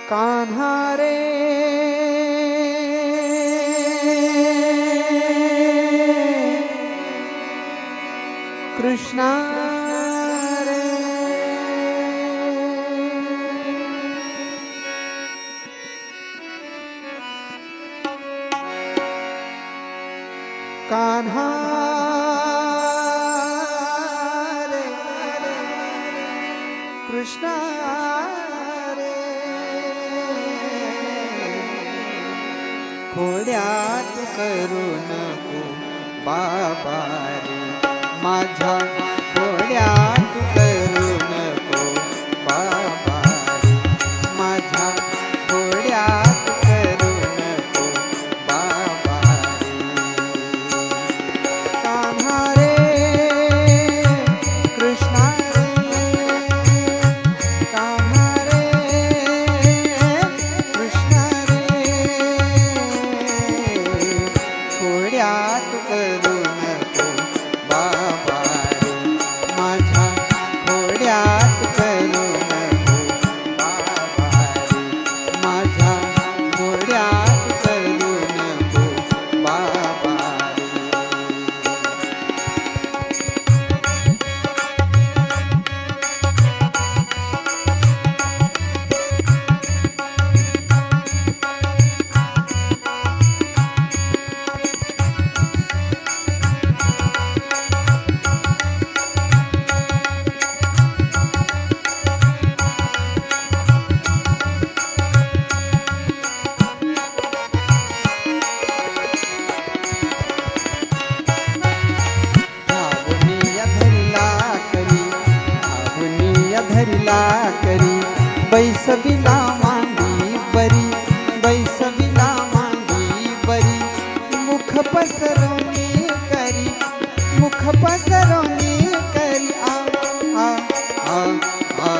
कान्हा रे कृष्णा रे कान्हा रे कृष्णा रे खोड्यात करू नको बाबा रे माझ्या खोड्यात करू नको बाबा रे माझ्या खोड्यात करू नको बाबा रे कान्हा रे कृष्णा रे कान्हा रे कृष्णा रे खोड्यात करू नको बाबा रे माझ्या खोड्यात करू नको बाबा रे माझ्या खोड्यात करू नको बाबा रे धरला करी बैसविला मांडी बरी बैसविला मांडी बरी मुख पसरवणी करी मुख पसरवणी करी आ आ आ आ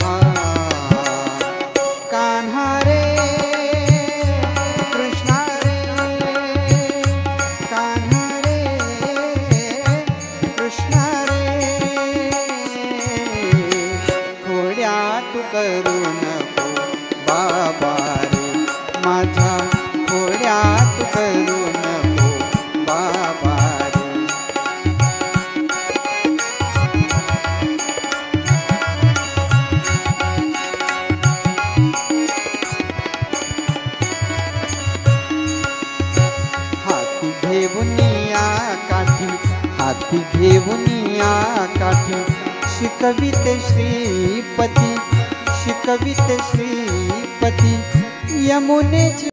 आ कान्हा रे कृष्णा रे कान्हा रे कृष्णा रे खोड्यात करू नको बाबा रे माझ्या खोड्यात करू नको बाबा रे हाती घेऊनिया काठी हाती घेऊनिया काठी शिकविते श्रीपती शिकविते श्रीपती यमुनेची